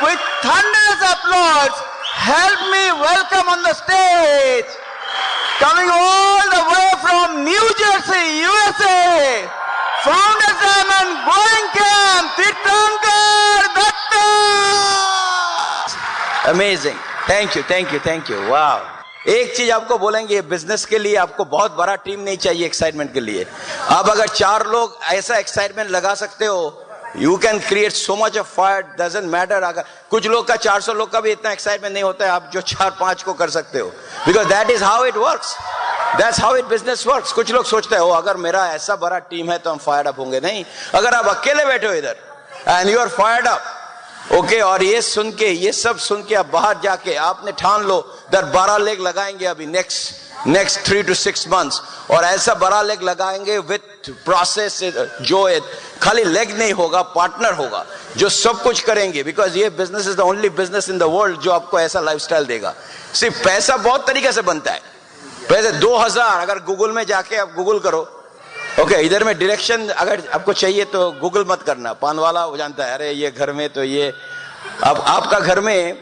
with thunderous applause, help me welcome on the stage, coming all the way from New Jersey, USA, Founder Simon Going Camp, Tirthankar Datta. Amazing. Thank you. Wow. एक चीज आपको बोलेंगे, business के लिए आपको बहुत बड़ा team नहीं चाहिए एक्साइटमेंट के लिए. आप अगर 4 लोग ऐसा एक्साइटमेंट लगा सकते हो, you can create so much of fire. Doesn't matter अगर कुछ लोग का 400 लोग का भी इतना एक्साइटमेंट नहीं होता है, आप जो 4-5 को कर सकते हो, because that is how it works. That's how it business works. कुछ लोग सोचते हो अगर मेरा ऐसा बड़ा टीम है तो हम फायर्ड अप होंगे. नहीं, अगर आप अकेले बैठे हो इधर and you are fired up, okay, और ये सब सुन के आप बाहर जाके आपने ठान लो 12 लेग लगाएंगे अभी नेक्स्ट 3 to 6 months, और ऐसा बड़ा लेग लगाएंगे विथ प्रोसेस. जो खाली लेग नहीं होगा, पार्टनर होगा जो सब कुछ करेंगे, बिकॉज ये business is the only business in the world जो आपको ऐसा लाइफस्टाइल देगा. सिर्फ पैसा बहुत तरीके से बनता है. पैसे 2000 अगर गूगल में जाके आप गूगल करो, ओके, इधर में डायरेक्शन अगर आपको चाहिए तो गूगल मत करना. पान वाला वो जानता है, अरे ये घर में तो ये अब आपका घर में,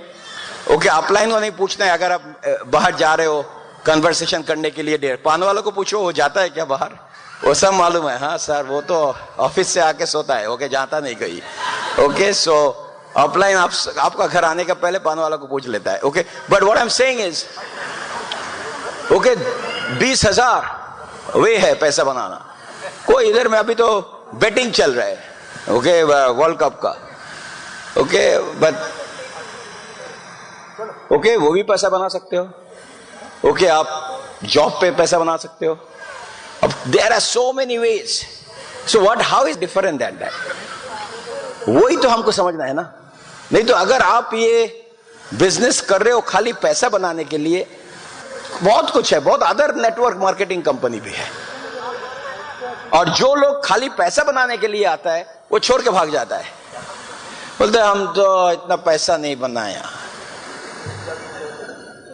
ओके, ऑफलाइन को नहीं पूछना है. अगर आप बाहर जा रहे हो कन्वर्सेशन करने के लिए, पान वालों को पूछो वो जाता है क्या बाहर, वो सब मालूम है. हाँ सर, वो तो ऑफिस से आके सोता है, ओके, जाता नहीं कहीं. ओके, सो ऑफलाइन आपका घर आने का पहले पान वाला को पूछ लेता है. Okay, but what I am saying is, okay, 20,000 वे है पैसा बनाना. कोई इधर में अभी तो बेटिंग चल रहा है, ओके, वर्ल्ड कप का, ओके, बट ओके, वो भी पैसा बना सकते हो. ओके, आप जॉब पे पैसा बना सकते हो. अब there are so many ways. So what, how is different that वही तो हमको समझना है ना. नहीं तो अगर आप ये बिजनेस कर रहे हो खाली पैसा बनाने के लिए, बहुत कुछ है, बहुत अदर नेटवर्क मार्केटिंग कंपनी भी है, और जो लोग खाली पैसा बनाने के लिए आता है वो छोड़ के भाग जाता है, बोलते हैं हम तो इतना पैसा नहीं बनाया.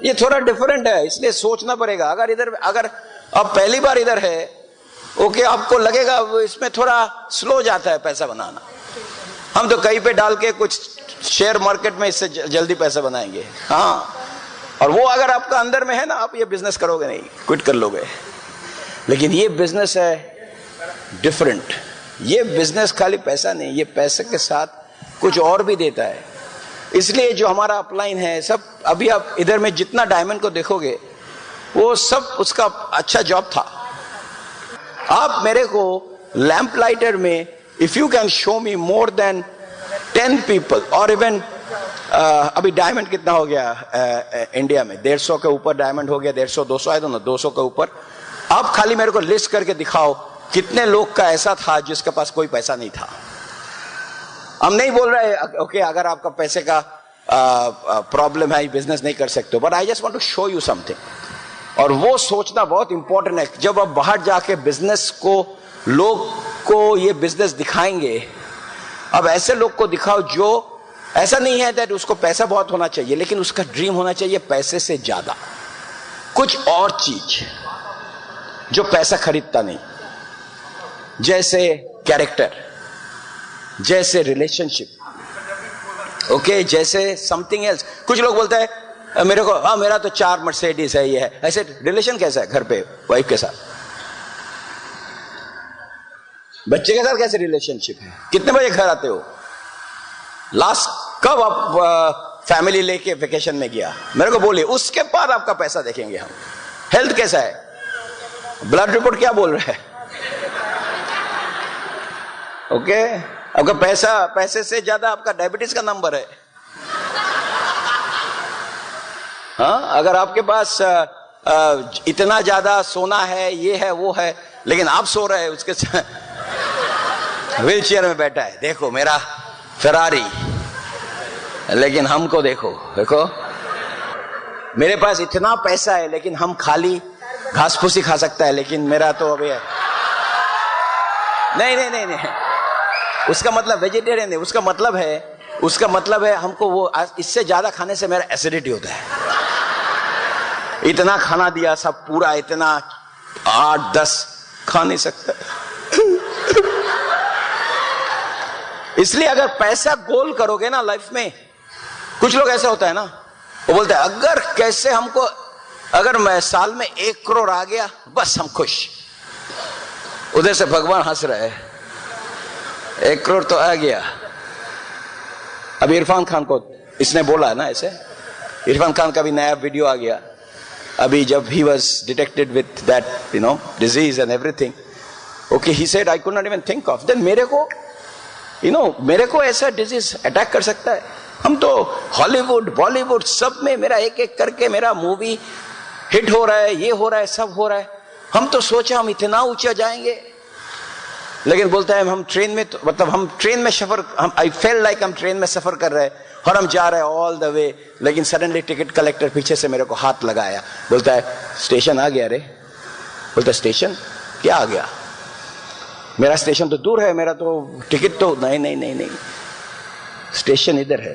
ये थोड़ा डिफरेंट है, इसलिए सोचना पड़ेगा. अगर आप पहली बार इधर है, ओके, आपको लगेगा इसमें थोड़ा स्लो जाता है पैसा बनाना. हम तो कहीं पे डाल के कुछ शेयर मार्केट में इससे जल्दी पैसा बनाएंगे. हाँ, और वो अगर आपका अंदर में है ना, आप ये बिजनेस करोगे नहीं, क्विट कर लोगे. लेकिन ये बिजनेस है डिफरेंट. ये बिजनेस खाली पैसा नहीं, ये पैसे के साथ कुछ और भी देता है. इसलिए जो हमारा अपलाइन है सब, अभी आप इधर में जितना डायमंड को देखोगे वो सब उसका अच्छा जॉब था. आप मेरे को लैंप लाइटर में, if you can show me more than 10 people, और इवन अभी डायमंड कितना हो गया इंडिया में, 150 के ऊपर डायमंड हो गया, 150, 200, आई डोंट नो, 200 के ऊपर. आप खाली मेरे को लिस्ट करके दिखाओ कितने लोग का ऐसा था जिसके पास कोई पैसा नहीं था. हम नहीं बोल रहे ओके, अगर आपका पैसे का प्रॉब्लम है, बिजनेस नहीं कर सकते, but I just want to show you something. और वो सोचना बहुत इंपॉर्टेंट है. जब आप बाहर जाके बिजनेस को, लोग को ये बिजनेस दिखाएंगे, अब ऐसे लोग को दिखाओ जो, ऐसा नहीं है दैट उसको पैसा बहुत होना चाहिए, लेकिन उसका ड्रीम होना चाहिए पैसे से ज्यादा कुछ और चीज जो पैसा खरीदता नहीं, जैसे कैरेक्टर, जैसे रिलेशनशिप, ओके, जैसे समथिंग एल्स. कुछ लोग बोलते हैं मेरे को, हाँ मेरा तो 4 मर्सिडीज है, ये है. ऐसे रिलेशन कैसा है घर पे वाइफ के साथ, बच्चे के साथ कैसे रिलेशनशिप है, कितने बजे घर आते हो, लास्ट कब आप फैमिली लेके वेकेशन में गया, मेरे को बोलिए, उसके बाद आपका पैसा देखेंगे हम. हेल्थ कैसा है, ब्लड रिपोर्ट क्या बोल रहा है, ओके, आपका पैसे से ज्यादा आपका डायबिटीज का नंबर है. हाँ, अगर आपके पास इतना ज्यादा सोना है, ये है वो है, लेकिन आप सो रहे हैं, उसके व्हील चेयर में बैठा है, देखो मेरा फेरारी, लेकिन हमको देखो मेरे पास इतना पैसा है लेकिन हम खाली घास फूसी खा सकता है, लेकिन मेरा तो अभी है. नहीं, उसका मतलब वेजिटेरियन है. उसका मतलब है हमको वो, इससे ज्यादा खाने से मेरा एसिडिटी होता है. इतना खाना दिया सब पूरा, इतना 8-10 खा नहीं सकता. इसलिए अगर पैसा गोल करोगे ना लाइफ में, कुछ लोग ऐसा होता है ना, वो बोलते हैं अगर कैसे हमको, अगर मैं साल में 1 करोड़ आ गया बस हम खुश। उधर से भगवान हंस रहे हैं, 1 करोड़ तो आ गया। अभी इरफान खान को इसने बोला ना ऐसे, इरफान खान का भी नया वीडियो आ गया अभी, जब he was detected with that disease and everything, okay, he said I could not even think of. Then मेरे को ऐसा डिजीज अटैक कर सकता है? हम तो हॉलीवुड बॉलीवुड सब में मेरा एक एक करके मेरा मूवी हिट हो रहा है, ये हो रहा है, सब हो रहा है। हम तो सोचा हम इतना ऊंचा जाएंगे, लेकिन बोलता है हम ट्रेन में, मतलब हम ट्रेन में सफर, आई फेल लाइक हम ट्रेन में सफर कर रहे हैं और हम जा रहे हैं ऑल द वे, लेकिन सडनली टिकट कलेक्टर पीछे से मेरे को हाथ लगाया, बोलता है स्टेशन आ गया रे। बोलता स्टेशन क्या आ गया? मेरा स्टेशन तो दूर है, मेरा तो टिकट तो नहीं, स्टेशन इधर है,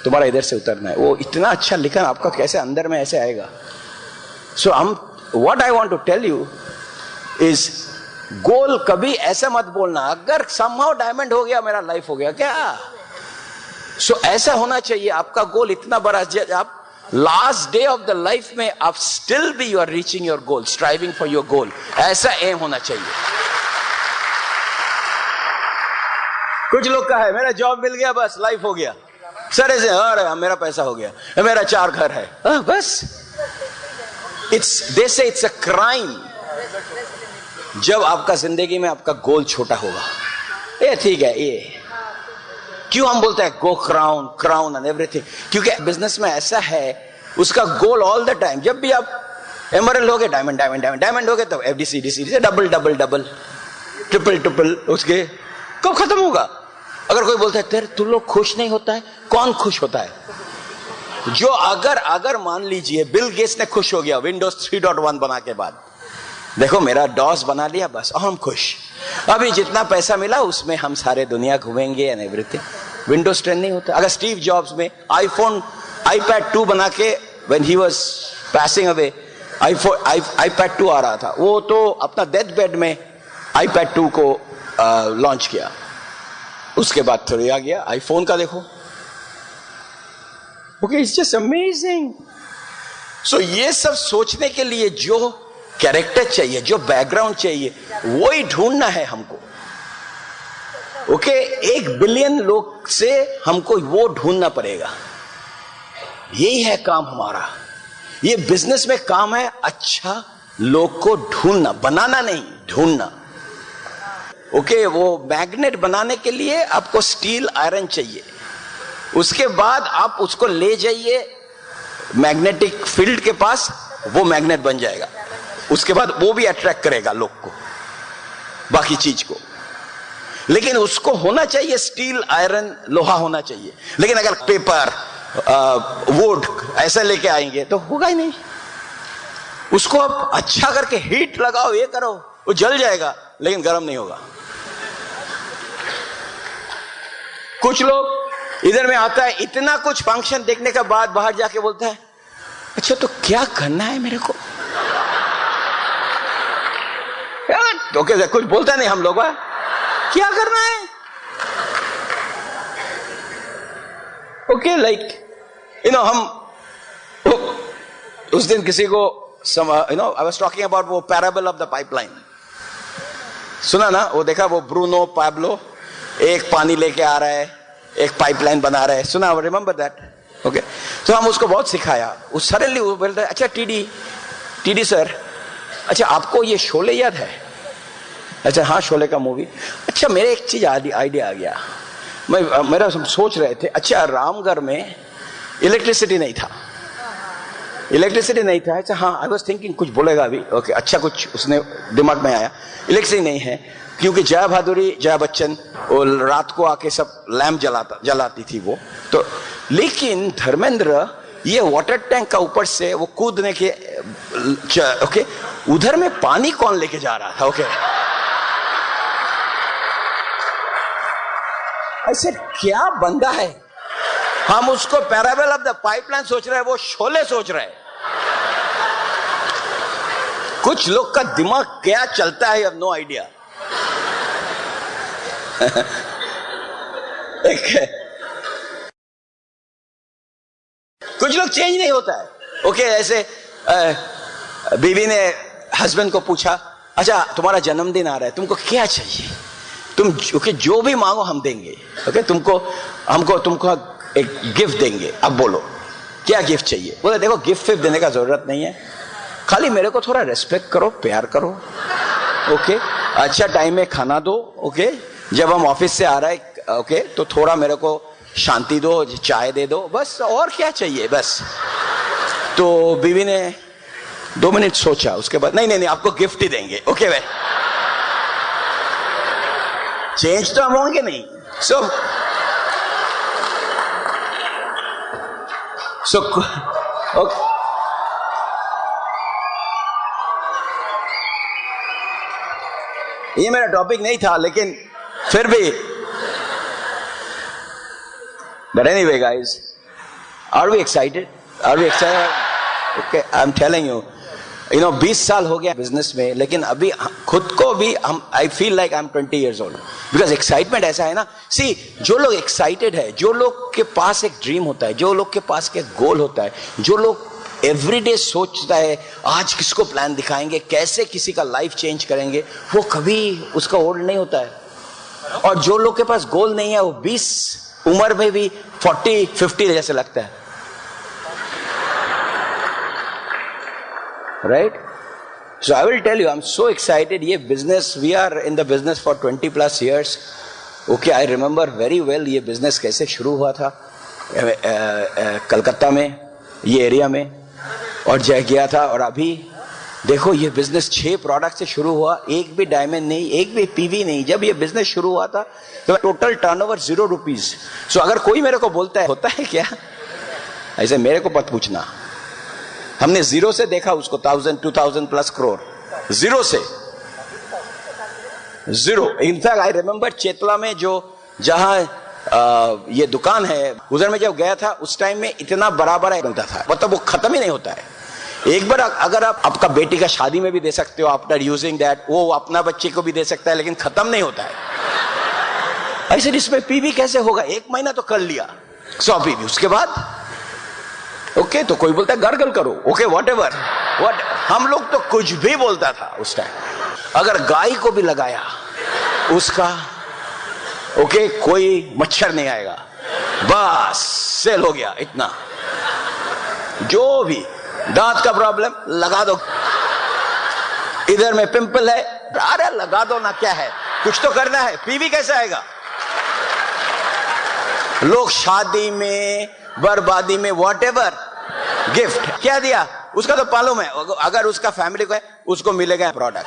तुम्हारा इधर से उतरना है। वो इतना अच्छा लिखा, आपका कैसे अंदर में ऐसे आएगा? So what I want to tell you is, goal कभी ऐसा मत बोलना अगर समहाउ डायमंड हो गया मेरा लाइफ हो गया क्या। सो ऐसा होना चाहिए आपका गोल इतना बड़ा, आप last day of the life में आप स्टिल भी you are reaching your goal, striving for your goal, ऐसा एम होना चाहिए। कुछ लोग का है मेरा जॉब मिल गया बस लाइफ हो गया, सर ऐसे अरे मेरा पैसा हो गया, मेरा 4 घर है, बस। दे से इट्स अ क्राइम जब आपका जिंदगी में आपका गोल छोटा होगा। ये ठीक है, ये क्यों हम बोलते हैं गो क्राउन एंड एवरीथिंग, क्योंकि बिजनेस में ऐसा है उसका गोल ऑल द टाइम, जब भी आप एमरल्ड हो गए डायमंड हो गए, तो एफडीसी डीसी से डबल ट्रिपल, उसके कब खत्म होगा? अगर कोई बोलता है तेरे तू लोग खुश नहीं होता है, कौन खुश होता है? जो अगर मान लीजिए बिल गेट्स ने खुश हो गया विंडोज 3.1 बना के बाद, देखो मेरा डॉस बना लिया बस और हम खुश, अभी जितना पैसा मिला उसमें हम सारे दुनिया घूमेंगे एंड एवरीथिंग। विंडोज 10 नहीं होता। अगर स्टीव जॉब्स में iPad 2 बना के when he was passing away, iPad 2 आ रहा था, वो तो अपना डेथ बेड में iPad 2 को लॉन्च किया, उसके बाद थोड़ी आ गया आईफोन का, देखो। Okay, it's just amazing. So ये सब सोचने के लिए जो कैरेक्टर चाहिए, जो बैकग्राउंड चाहिए, वो ही ढूंढना है हमको। ओके, 1 बिलियन लोग से हमको वो ढूंढना पड़ेगा। यही है काम हमारा। ये बिजनेस में काम है अच्छा लोग को ढूंढना, बनाना नहीं, ढूंढना। ओके, वो मैग्नेट बनाने के लिए आपको स्टील आयरन चाहिए, उसके बाद आप उसको ले जाइए मैग्नेटिक फील्ड के पास, वो मैग्नेट बन जाएगा, उसके बाद वो भी अट्रैक्ट करेगा लोग को, बाकी चीज को। लेकिन उसको होना चाहिए स्टील आयरन लोहा होना चाहिए। लेकिन अगर पेपर वुड ऐसा लेके आएंगे तो होगा ही नहीं। उसको आप अच्छा करके हीट लगाओ, ये करो, वो जल जाएगा लेकिन गर्म नहीं होगा। कुछ लोग इधर में आता है, इतना कुछ फंक्शन देखने के बाद बाहर जाके बोलता है अच्छा तो क्या करना है मेरे को? तो क्या कुछ बोलता नहीं हम लोग, क्या करना है? ओके, लाइक हम उस दिन किसी को आई वाज टॉकिंग अबाउट वो पैराबल ऑफ द पाइपलाइन, सुना ना? वो देखा, वो ब्रूनो पाब्लो एक पानी लेके आ रहा है, एक पाइपलाइन बना रहा है, सुना? Remember that? ओके, तो हम उसको बहुत सिखाया। उस सडनली वो बोलता है अच्छा टीडी सर, अच्छा आपको ये शोले याद है? अच्छा हाँ, शोले का मूवी। अच्छा मेरे एक चीज आइडिया आ गया, मेरा सोच रहे थे, अच्छा रामगढ़ में इलेक्ट्रिसिटी नहीं था। अच्छा हाँ, आई वाज थिंकिंग कुछ बोलेगा अभी। ओके, अच्छा कुछ उसने दिमाग में आया, इलेक्ट्रिसिटी नहीं है क्योंकि जया बच्चन वो रात को आके सब लैंप जलाती थी वो तो। लेकिन धर्मेंद्र ये वाटर टैंक का ऊपर से वो कूदने के ओके, उधर में पानी कौन लेके जा रहा था? ओके, ऐसे क्या बंदा है? हम उसको पैराबल ऑफ द पाइपलाइन सोच रहे हैं, वो शोले सोच रहे हैं। कुछ लोग का दिमाग क्या चलता है, नो आइडिया। कुछ लोग चेंज नहीं होता है। ओके, ऐसे बीवी ने हस्बैंड को पूछा, अच्छा तुम्हारा जन्मदिन आ रहा है, तुमको क्या चाहिए? तुम ओके जो भी मांगो हम देंगे। ओके, तुमको एक गिफ्ट देंगे, अब बोलो क्या गिफ्ट चाहिए? बोले देखो गिफ्ट देने का जरूरत नहीं है, खाली मेरे को थोड़ा रेस्पेक्ट करो, प्यार करो। ओके, अच्छा टाइम में खाना दो। ओके, जब हम ऑफिस से आ रहा है ओके तो थोड़ा मेरे को शांति दो, चाय दे दो, बस और क्या चाहिए बस। तो बीवी ने 2 मिनट सोचा, उसके बाद नहीं आपको गिफ्ट ही देंगे। ओके भाई, चेंज तो हम होंगे नहीं। सो ओके, ये मेरा टॉपिक नहीं था लेकिन फिर भी, but anyway guys, are we excited? Okay, I'm telling you, 20 साल हो गया बिजनेस में, लेकिन अभी खुद को भी I feel like I'm 20 years old, because excitement ऐसा है ना। See, जो लोग excited है, जो लोग के पास एक ड्रीम होता है, जो लोग के पास एक गोल होता है, जो लोग एवरीडे सोचता है आज किसको प्लान दिखाएंगे, कैसे किसी का लाइफ चेंज करेंगे, वो कभी उसका ओल्ड नहीं होता है। और जो लोग के पास गोल नहीं है, वो 20 उम्र में भी 40-50 जैसे लगता है, right? So I will tell you, I am so excited. ये business, we are in the business for 20+ years। Okay, I remember very well ये बिजनेस कैसे शुरू हुआ था कलकत्ता में, ये एरिया में, और जय गया था। और अभी देखो ये बिजनेस 6 प्रोडक्ट से शुरू हुआ, एक भी डायमंड नहीं, एक भी पीवी नहीं। जब ये बिजनेस शुरू हुआ था तो टोटल टर्नओवर 0 रुपीज। सो अगर कोई मेरे को बोलता है होता है क्या, ऐसे मेरे को मत पूछना। हमने 0 से देखा उसको 1000-2000+ करोड़, 0 से 0। इनफैक्ट आई रिमेंबर चेतला में जो जहां ये दुकान है, उधर में जब गया था उस टाइम में इतना बराबर मिलता था, मतलब वो खत्म ही नहीं होता है। एक बार अगर आप आपका बेटी का शादी में भी दे सकते हो आफ्टर यूजिंग दैट, वो अपना बच्चे को भी दे सकता है, लेकिन खत्म नहीं होता है। ऐसे इसमें पीवी कैसे होगा? 1 महीना तो कर लिया 100 पीवी, उसके बाद ओके तो कोई बोलता है गड़गड़ करो। ओके व्हाटएवर, हम लोग तो कुछ भी बोलता था उस टाइम। अगर गाय को भी लगाया उसका ओके कोई मच्छर नहीं आएगा, बस सेल हो गया इतना। जो भी दांत का प्रॉब्लम लगा दो, इधर में पिंपल है, अरे लगा दो ना, क्या है, कुछ तो करना है, पीवी कैसे आएगा? लोग शादी में, बर्बादी में, व्हाटएवर गिफ्ट क्या दिया उसका तो मालूम है। अगर उसका फैमिली को है उसको मिलेगा प्रोडक्ट।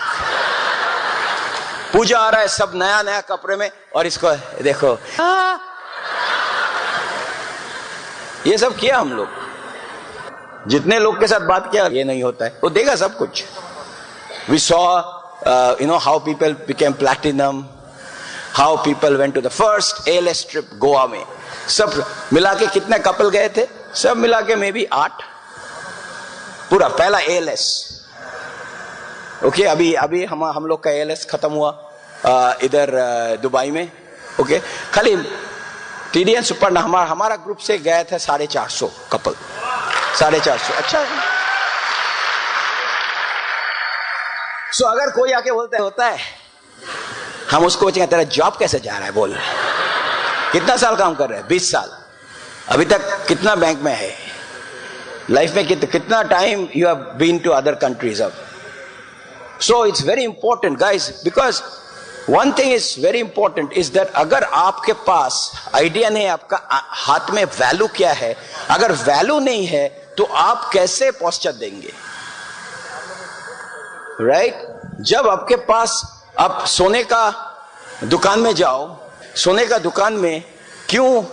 पूजा आ रहा है, सब नया नया कपड़े में, और इसको देखो ये सब किया हम लोग। जितने लोग के साथ बात किया, ये नहीं होता है, वो देगा सब कुछ। We saw how people became platinum, how people went to the first ALS trip Goa में। सब मिला के कितने कपल गए थे? सब मिला के मे बी 8, पूरा पहला ALS। ओके, अभी हम लोग का ALS खत्म हुआ इधर दुबई में। ओके, खाली TDN सुपर हमारा ग्रुप से गए थे 450 कपल, 450। अच्छा है। सो अगर कोई आके बोलता है होता है, हम उसको पूछेंगे तेरा जॉब कैसे जा रहा है, बोल कितना साल काम कर रहे हैं? 20 साल। अभी तक कितना बैंक में है? लाइफ में कितना time you have been to other countries अब? So it's very important guys, because one thing is very important is that अगर आपके पास आइडिया नहीं है, आपका हाथ में वैल्यू क्या है, अगर वैल्यू नहीं है तो आप कैसे पहुंचा देंगे, राइट? जब आपके पास, आप सोने का दुकान में जाओ, सोने का दुकान में क्यों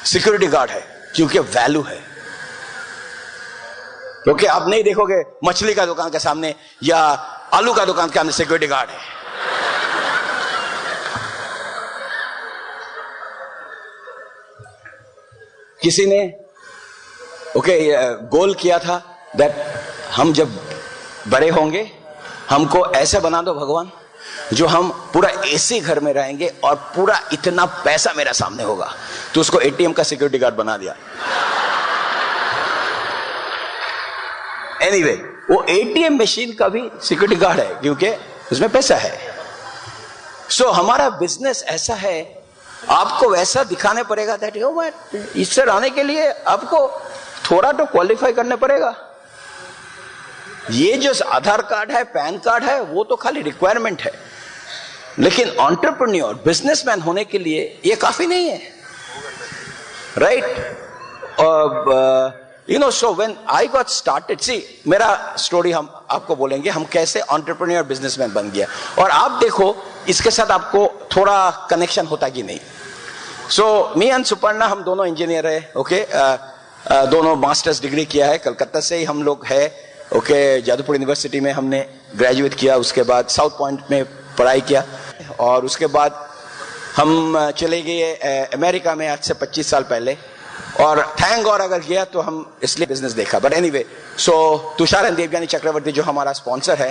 सिक्योरिटी गार्ड है? क्योंकि वैल्यू है। क्योंकि आप नहीं देखोगे मछली का दुकान के सामने या आलू का दुकान के सामने सिक्योरिटी गार्ड है। किसी ने गोल किया था दैट हम जब बड़े होंगे हमको ऐसा बना दो भगवान, जो हम पूरा AC घर में रहेंगे और पूरा इतना पैसा मेरा सामने होगा। तो उसको ATM का सिक्योरिटी गार्ड बना दिया। एनीवे वो एटीएम मशीन का भी सिक्योरिटी गार्ड है क्योंकि उसमें पैसा है। सो हमारा बिजनेस ऐसा है, आपको वैसा दिखाने पड़ेगा दैट इस तरह आने के लिए आपको थोड़ा तो क्वालिफाई करने पड़ेगा। ये जो आधार कार्ड है, पैन कार्ड है, वो तो खाली रिक्वायरमेंट है, लेकिन एंटरप्रेन्योर बिजनेसमैन होने के लिए ये काफी नहीं है, right? So when I got started, see मेरा स्टोरी हम आपको बोलेंगे हम कैसे एंटरप्रेन्योर बिजनेसमैन बन गया, और आप देखो इसके साथ आपको थोड़ा कनेक्शन होता कि नहीं। सो मी एंड सुपर्णा हम दोनों इंजीनियर है, ओके, दोनों मास्टर्स डिग्री किया है, कलकत्ता से ही हम लोग है, ओके, जादवपुर यूनिवर्सिटी में हमने ग्रेजुएट किया, उसके बाद साउथ पॉइंट में पढ़ाई किया, और उसके बाद हम चले गए अमेरिका में आज से 25 साल पहले, और थैंक गॉड अगर गया तो हम इसलिए बिजनेस देखा। But anyway, so Tushar and Devyani Chakraborty जो हमारा स्पॉन्सर है,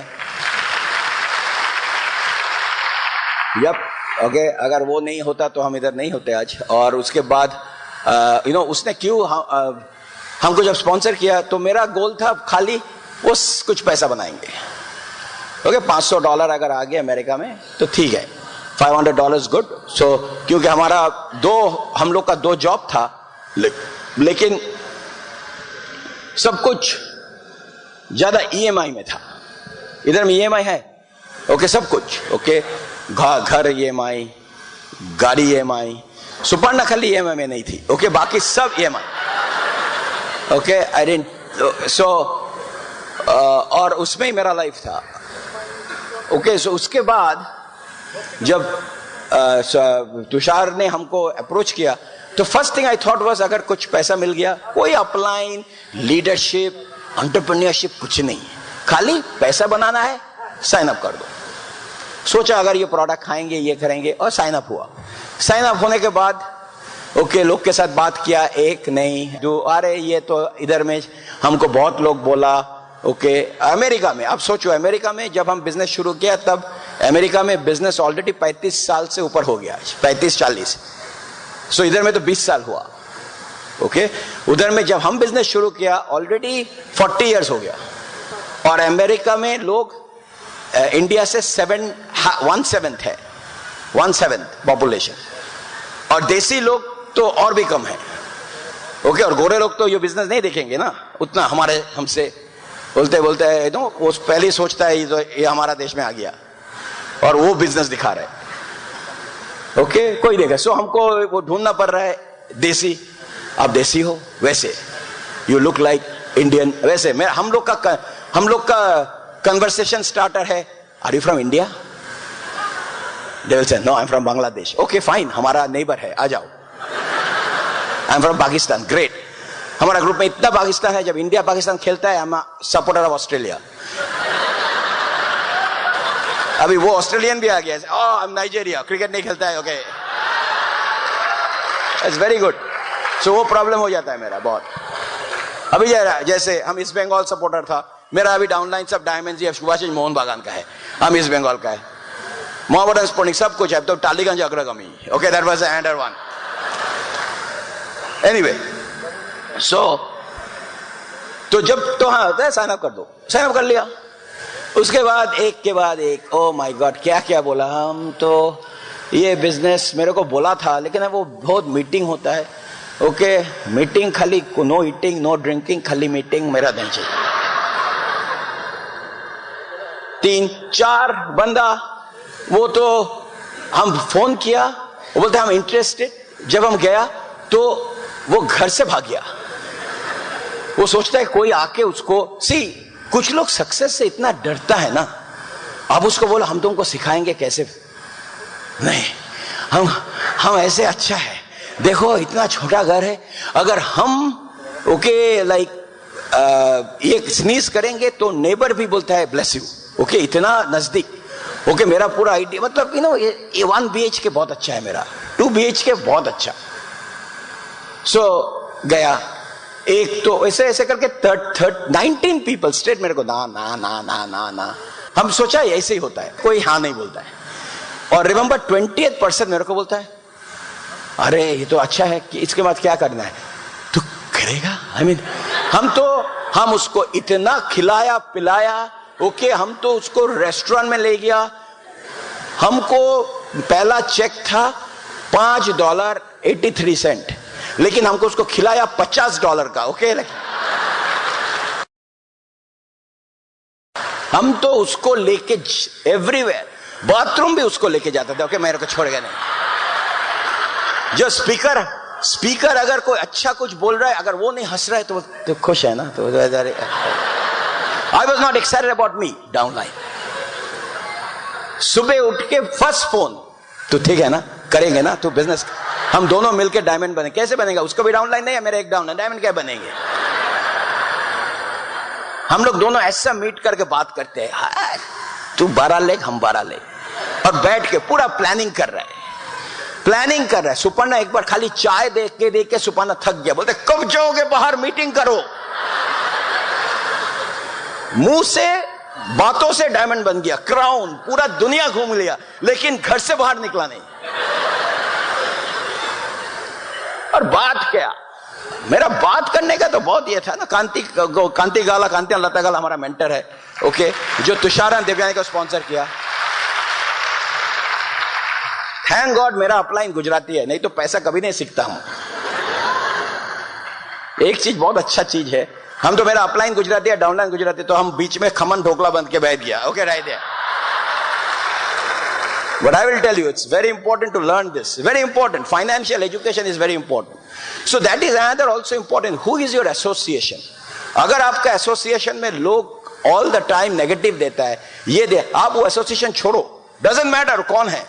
यप, ओके, अगर वो नहीं होता तो हम इधर नहीं होते आज। और उसके बाद उसने क्यों हमको जब स्पॉन्सर किया तो मेरा गोल था खाली वो कुछ पैसा बनाएंगे, ओके, $500 अगर आ गया अमेरिका में तो ठीक है, $500 गुड। सो क्योंकि हम लोग का 2 जॉब था, लेकिन सब कुछ ज्यादा ईएमआई में था, इधर में ईएमआई है, ओके, सब कुछ, ओके, घर ईएमआई, गाड़ी ईएमआई, सुपर्णा खाली ईएमआई में नहीं थी, ओके, बाकी सब ईएमआई, ओके, आई डिडंट, सो और उसमें ही मेरा लाइफ था, ओके। सो उसके बाद जब तुषार ने हमको अप्रोच किया तो first thing I thought was अगर कुछ पैसा मिल गया, कोई अपलाइन लीडरशिप एंटरप्रेन्योरशिप कुछ नहीं है, खाली पैसा बनाना है, साइन अप कर दो। सोचा अगर ये प्रोडक्ट खाएंगे, ये करेंगे, और साइन अप हुआ। साइन अप होने के बाद ओके, लोग के साथ बात किया, एक नहीं दो, अरे ये तो इधर में हमको बहुत लोग बोला, ओके, अमेरिका में, आप सोचो अमेरिका में जब हम बिजनेस शुरू किया तब अमेरिका में बिजनेस ऑलरेडी 35 साल से ऊपर हो गया, 35-40। सो इधर में तो 20 साल हुआ, ओके। उधर में जब हम बिजनेस शुरू किया ऑलरेडी 40 इयर्स हो गया, और अमेरिका में लोग इंडिया से 1/7 है, 1/7 पॉपुलेशन, और देसी लोग तो और भी कम है, ओके। और गोरे लोग तो ये बिजनेस नहीं देखेंगे ना उतना, हमारे हमसे बोलते बोलते है तो वो पहले ही सोचता है ये हमारा देश में आ गया और वो बिजनेस दिखा रहे, ओके, कोई देगा। सो हमको वो ढूंढना पड़ रहा है देसी, आप देसी हो वैसे, यू लुक लाइक इंडियन वैसे। हम लोग का कन्वर्सेशन स्टार्टर है, are you from India? They will say no, I am from Bangladesh. Okay fine, हमारा नेबर है, आ जाओ। I am from Pakistan, great. हमारा ग्रुप में इतना पाकिस्तान है, जब इंडिया पाकिस्तान खेलता है हम सपोर्टर ऑफ ऑस्ट्रेलिया। अभी वो ऑस्ट्रेलियन भी आ गया, आई एम नाइजीरिया, क्रिकेट नहीं खेलता है, ओके, इट्स वेरी गुड। सो वो प्रॉब्लम हो जाता है मेरा बहुत। अभी जैसे हम ईस्ट बंगाल सपोर्टर था, मेरा अभी डाउनलाइन सब डायमंड जी सुभाष मोहन बागान का है, हम ईस्ट बंगाल का है, मोहम्मदन स्पोर्टिंग सब कुछ है, तो Tollygunge Agragami, okay, that was under 1। Anyway, so तो जब तो हाँ होता है साइन अप कर दो, साइन अप कर लिया। उसके बाद एक के बाद एक, ओ माय गॉड, क्या क्या बोला हम तो, ये बिजनेस मेरे को बोला था, लेकिन वो बहुत मीटिंग होता है, ओके, मीटिंग खाली, नो ईटिंग नो ड्रिंकिंग, खाली मीटिंग, मेरा दिन चाहिए। 3-4 बंदा, वो तो हम फोन किया, वो बोलते हम इंटरेस्टेड। जब हम गया तो वो घर से भाग गया, वो सोचता है कोई आके उसको कुछ लोग सक्सेस से इतना डरता है ना, अब उसको बोला हम तुमको सिखाएंगे कैसे, नहीं, हम ऐसे, अच्छा है देखो इतना छोटा घर है, अगर हम ओके लाइक ये स्नीज करेंगे तो नेबर भी बोलता है ब्लेस यू, ओके, इतना नजदीक, ओके, मेरा पूरा आइडिया, मतलब ये 1 BHK बहुत अच्छा है, मेरा 2 BHK बहुत अच्छा। सो गया, एक तो ऐसे ऐसे करके 19 पीपल स्ट्रेट मेरे को ना ना ना ना ना ना, हम सोचा ऐसे ही होता है, कोई हाँ नहीं बोलता है। और रिमेंबर 20th पर्सन मेरे को बोलता है, अरे ये तो अच्छा है, कि इसके बाद क्या करना है, तू करेगा, आई मीन हम उसको इतना खिलाया पिलाया, ओके, हम तो उसको रेस्टोरेंट में ले गया, हमको पहला चेक था $5.83, लेकिन हमको उसको खिलाया $50 का, ओके। हम तो उसको लेके एवरीवेयर, बाथरूम भी उसको लेके जाते थे, ओके, मेरे को छोड़ गया नहीं। जो स्पीकर अगर कोई अच्छा कुछ बोल रहा है, अगर वो नहीं हंस रहा है तो खुश है ना, तो I was not excited about me down line. सुबह उठ के फर्स्ट फोन, तो ठीक है ना, करेंगे ना, तो बिजनेस हम दोनों मिलकर डायमंड बने। कैसे बनेगा? उसको भी डाउन लाइन नहीं है, मेरा एक डाउन है, डायमंड क्या बनेंगे? हम लोग दोनों ऐसा मीट करके बात करते हैं, तू 12 लेग हम 12 लेग, और बैठ के पूरा प्लानिंग कर रहा है। सुपर्णा एक बार खाली चाय देख के सुपर्णा थक गया, बोलते कब जाओगे बाहर, मीटिंग करो। मुंह से बातों से डायमंड बन गया, क्राउन, पूरा दुनिया घूम लिया, लेकिन घर से बाहर निकला नहीं। और बात क्या, मेरा बात करने का तो बहुत ये था ना, कांति लता गाला हमारा मेंटर है, ओके, जो तुषारन देवयानी को स्पॉन्सर किया। थैंक गॉड मेरा अपलाइन गुजराती है, नहीं तो पैसा कभी नहीं सीखता हूं। एक चीज बहुत अच्छा चीज है, हम तो मेरा अपलाइन गुजराती है, डाउनलाइन गुजराती, तो हम बीच में खमन ढोकला बन के बैठ गया, okay, right there. But I will tell you, it's very important to learn this. Very important. Financial education is very important. So that is another also important. Who is your association? अगर आपका association में लोग all the time negative देता है, ये दे, आप वो association छोड़ो, doesn't matter कौन है।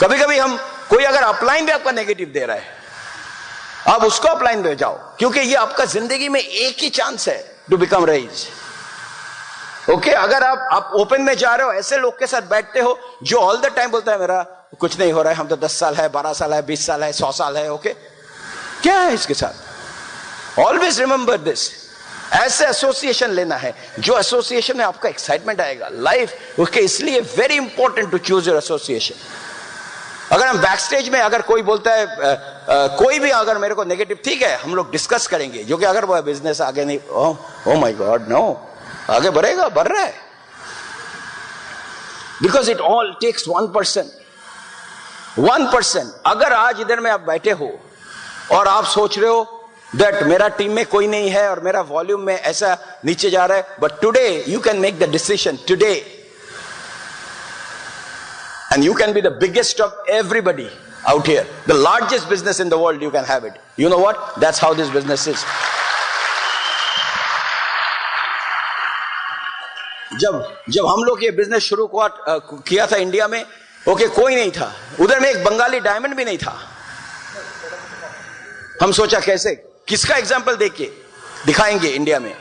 कभी कभी हम कोई अगर अपलाइन भी आपका नेगेटिव दे रहा है, आप उसको अपलाइन दे जाओ, क्योंकि ये आपका जिंदगी में एक ही चांस है टू बिकम रिच, ओके। अगर आप ओपन में जा रहे हो, ऐसे लोग के साथ बैठते हो जो ऑल द टाइम बोलता है मेरा कुछ नहीं हो रहा है, हम तो 10 साल है, 12 साल है, 20 साल है, 100 साल है, ओके, क्या है इसके साथ? ऑलवेज रिमेंबर दिस, ऐसे एसोसिएशन लेना है जो एसोसिएशन में आपका एक्साइटमेंट आएगा लाइफ, उसके इसलिए very important to choose your association. अगर हम बैक स्टेज में अगर कोई बोलता है कोई भी अगर मेरे को नेगेटिव, ठीक है, हम लोग डिस्कस करेंगे, जो कि अगर वो बिजनेस आगे नहीं, ओ माय गॉड नो, आगे बढ़ेगा, बढ़ रहा है, बिकॉज इट ऑल टेक्स 1%। अगर आज इधर में आप बैठे हो और आप सोच रहे हो दैट मेरा टीम में कोई नहीं है और मेरा वॉल्यूम में ऐसा नीचे जा रहा है, but today you can make the decision today, and you can be the biggest of everybody out here, the largest business in the world, you can have it. You know what? That's how this business is. जब हम लोग ये business शुरू किया था India में, okay, कोई नहीं था उधर में, एक बंगाली डायमंड भी नहीं था। हम सोचा कैसे, किसका एग्जाम्पल देख के दिखाएंगे इंडिया में,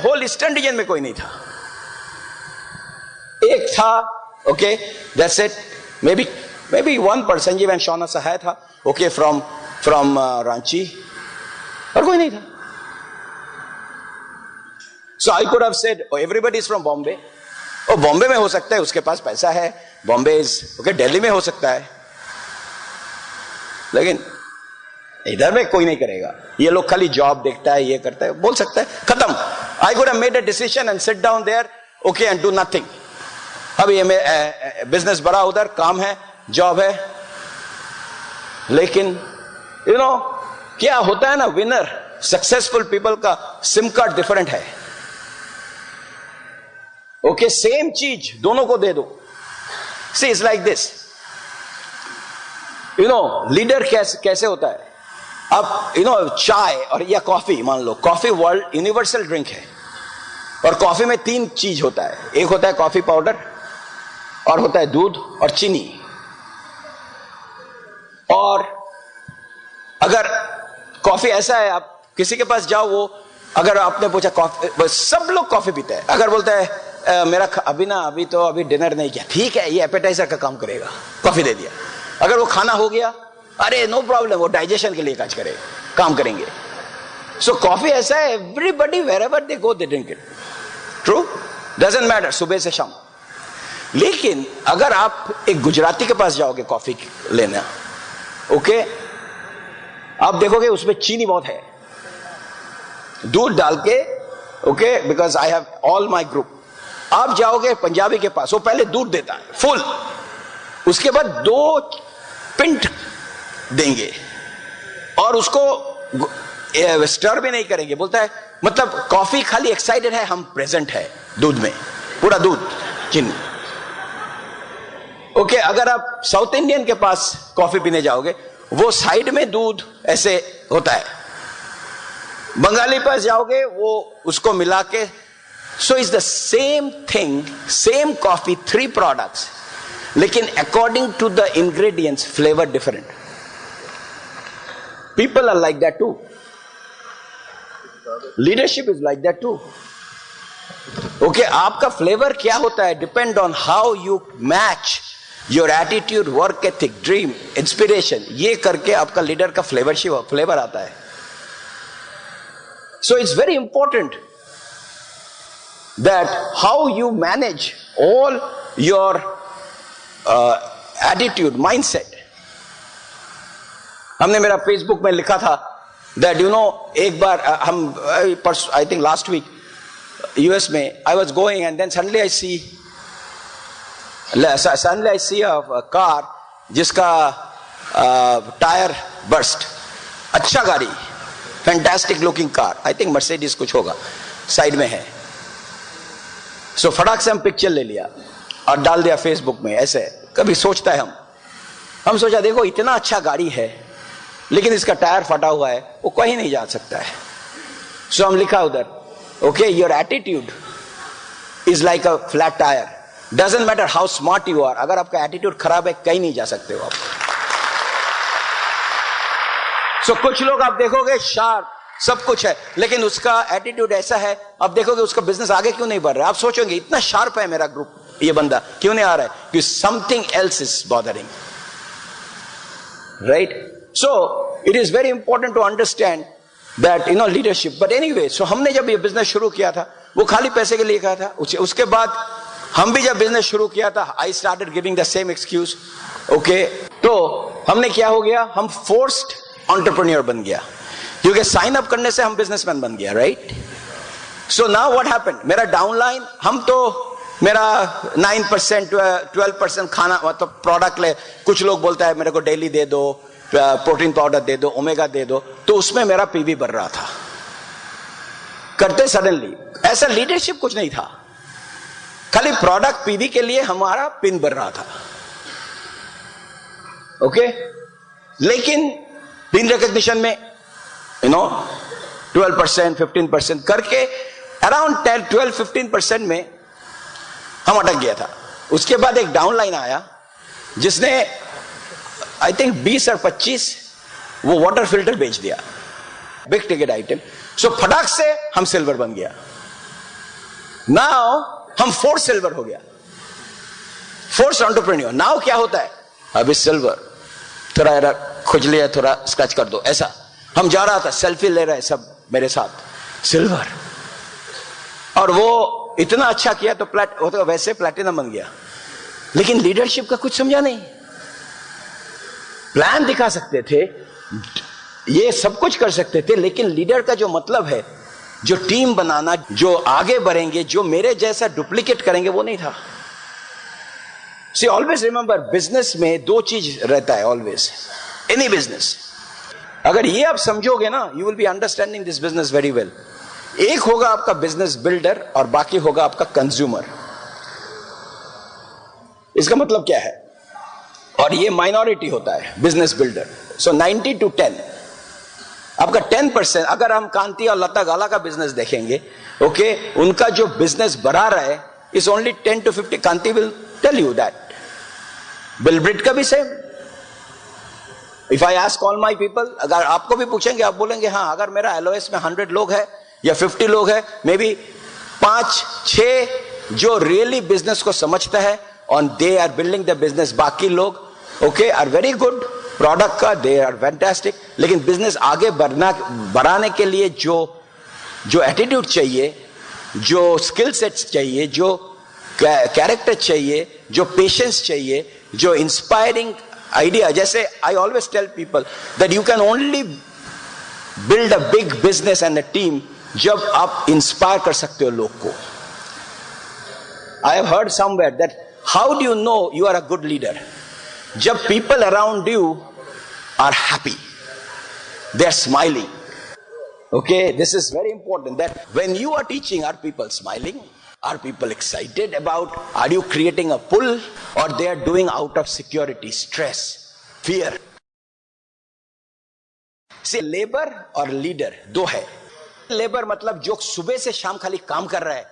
होल ईस्टर्न रीजन में कोई नहीं था, एक था, okay, that's it, maybe one person, Sanjeev and Shauna Sahay था, ओके, फ्रॉम रांची, और कोई नहीं था। So I could have said, oh, everybody is from Bombay. Oh, Bombay में हो सकता है, उसके पास पैसा है, बॉम्बे इज ओके, दिल्ली में हो सकता है, लेकिन इधर में कोई नहीं करेगा, ये लोग खाली जॉब देखता है, ये करता है, बोल सकता है, खत्म। I could have made a decision and sit down there, okay, and do nothing. अब ये बिजनेस बड़ा, उधर काम है, जॉब है, लेकिन यू नो क्या होता है ना, विनर सक्सेसफुल पीपल का सिम कार्ड डिफरेंट है, ओके, सेम चीज दोनों को दे दो। See is like this, you know, leader कैसे होता है, अब यू नो चाय और या कॉफी, मान लो कॉफी वर्ल्ड यूनिवर्सल ड्रिंक है, और कॉफी में 3 चीज होता है, एक होता है कॉफी पाउडर, और होता है दूध और चीनी। और अगर कॉफी ऐसा है, आप किसी के पास जाओ, वो अगर आपने पूछा कॉफी, सब लोग कॉफी पीते हैं, अगर बोलता है मेरा अभी डिनर नहीं किया, ठीक है, ये एपेटाइजर का काम करेगा, कॉफी दे दिया। अगर वो खाना हो गया, अरे नो प्रॉब्लम, वो डाइजेशन के लिए काम करेंगे। सो कॉफी ऐसा है, everybody wherever they go they drink it, true, doesn't matter, सुबह से शाम। लेकिन अगर आप एक गुजराती के पास जाओगे कॉफी लेना, ओके, आप देखोगे उसमें चीनी बहुत है, दूध डाल के, okay, because I have all my group. आप जाओगे पंजाबी के पास, वो पहले दूध देता है फुल, उसके बाद 2 पिंट देंगे और उसको स्टर भी नहीं करेंगे। बोलता है मतलब कॉफी खाली एक्साइटेड है, हम प्रेजेंट है दूध में, पूरा दूध चीनी। ओके, अगर आप साउथ इंडियन के पास कॉफी पीने जाओगे, वो साइड में दूध ऐसे होता है। बंगाली पास जाओगे, वो उसको मिला के, so is the same thing, same coffee, 3 products, लेकिन according to the ingredients flavour different. People are like that too, leadership is like that too. Okay, आपका फ्लेवर क्या होता है depend on how you match your attitude, work ethic, dream, inspiration. ये करके आपका leader का flavour आता है। So it's very important that how you manage all your attitude, mindset. हमने मेरा फेसबुक में लिखा था दैट यू नो, एक बार हम I think last week US में I was going and then suddenly I see a car जिसका टायर बर्स्ट। अच्छा गाड़ी, fantastic looking car, I think Mercedes कुछ होगा, साइड में है। सो फटाक से हम पिक्चर ले लिया और डाल दिया फेसबुक में। ऐसे कभी सोचता है हम सोचा देखो इतना अच्छा गाड़ी है लेकिन इसका टायर फटा हुआ है, वो कहीं नहीं जा सकता है। सो हम लिखा उधर, okay, your attitude is like a flat tyre, doesn't matter how smart you are, अगर आपका एटीट्यूड खराब है कहीं नहीं जा सकते हो आप। सो कुछ लोग आप देखोगे शार्प, सब कुछ है, लेकिन उसका एटीट्यूड ऐसा है, आप देखोगे उसका बिजनेस आगे क्यों नहीं बढ़ रहा है। आप सोचोगे इतना शार्प है मेरा ग्रुप, ये बंदा क्यों नहीं आ रहा है, क्योंकि something else is bothering, right. So it is very important to understand that leadership. But anyway, so हमने जब ये बिजनेस शुरू किया था वो खाली पैसे के लिए किया था। उसके बाद हम भी जब बिजनेस शुरू किया था, I started giving the same excuse. Okay, तो हमने क्या हो गया, हम फोर्स्ड एंटरप्रेन्योर बन गया, क्योंकि साइन अप करने से हम बिजनेसमैन बन गया, right. So now what happened, मेरा डाउनलाइन, हम तो मेरा 9% 12% खाना मतलब प्रोडक्ट ले, कुछ लोग बोलता है मेरे को डेली दे दो, प्रोटीन पाउडर दे दो, ओमेगा दे दो, तो उसमें मेरा पीवी बढ़ रहा था करते सडनली। ऐसा लीडरशिप कुछ नहीं था, खाली प्रोडक्ट पीवी के लिए हमारा पिन बढ़ रहा था। ओके, लेकिन पिन रिकॉग्निशन में 12% 15% करके अराउंड 12-15% में हम अटक गया था। उसके बाद एक डाउनलाइन आया जिसने आई थिंक 20 और 25 वो वाटर फिल्टर बेच दिया, बिग टिकट आइटम। सो फटाक से हम सिल्वर बन गया। नाउ हम 4 सिल्वर हो गया, 4 एंटरप्रेन्योर। नाउ क्या होता है, अभी सिल्वर, थोड़ा खुजली है, थोड़ा स्क्रैच कर दो, ऐसा। हम जा रहा था, सेल्फी ले रहे सब मेरे साथ, सिल्वर। और वो इतना अच्छा किया तो वो तो वैसे प्लैटिनम बन गया, लेकिन लीडरशिप का कुछ समझा नहीं। प्लान दिखा सकते थे, ये सब कुछ कर सकते थे, लेकिन लीडर का जो मतलब है, जो टीम बनाना, जो आगे बढ़ेंगे, जो मेरे जैसा डुप्लीकेट करेंगे, वो नहीं था। सी ऑलवेज रिमेंबर, बिजनेस में 2 चीज रहता है ऑलवेज, एनी बिजनेस। अगर ये आप समझोगे ना, you will be understanding this business very well. एक होगा आपका बिजनेस बिल्डर और बाकी होगा आपका कंज्यूमर। इसका मतलब क्या है, और ये माइनॉरिटी होता है बिजनेस बिल्डर। सो 90 to 10, आपका 10%। अगर हम कांति और लता गाला का बिजनेस देखेंगे, ओके, उनका जो बिजनेस बढ़ा रहा है is only 10 to 50। Kanti will tell you that. Bill Britt का भी same. If I ask all my people, अगर आपको भी पूछेंगे, आप बोलेंगे हाँ, अगर मेरा एलओएस में 100 लोग है या 50 लोग है, मे बी 5-6 जो रियली बिजनेस को समझता है और they are building the business, बाकी लोग okay are very good product का, दे आर फैंटास्टिक, लेकिन बिजनेस आगे बढ़ाने के लिए जो एटीट्यूड चाहिए, जो स्किल सेट्स चाहिए, जो कैरेक्टर चाहिए, जो पेशेंस चाहिए, जो इंस्पायरिंग आइडिया। जैसे I always tell people that you can only build a big business and a team जब आप इंस्पायर कर सकते हो लोग को. I have heard somewhere that how do you know you are a good leader? जब people around you are happy, they are smiling. Okay, this is very important, that when you are teaching, are people smiling? Are people excited about? Are you creating a pull, or they are doing out of security, stress, fear? See, labor और leader दो है. Labor मतलब जो सुबह से शाम खाली काम कर रहा है,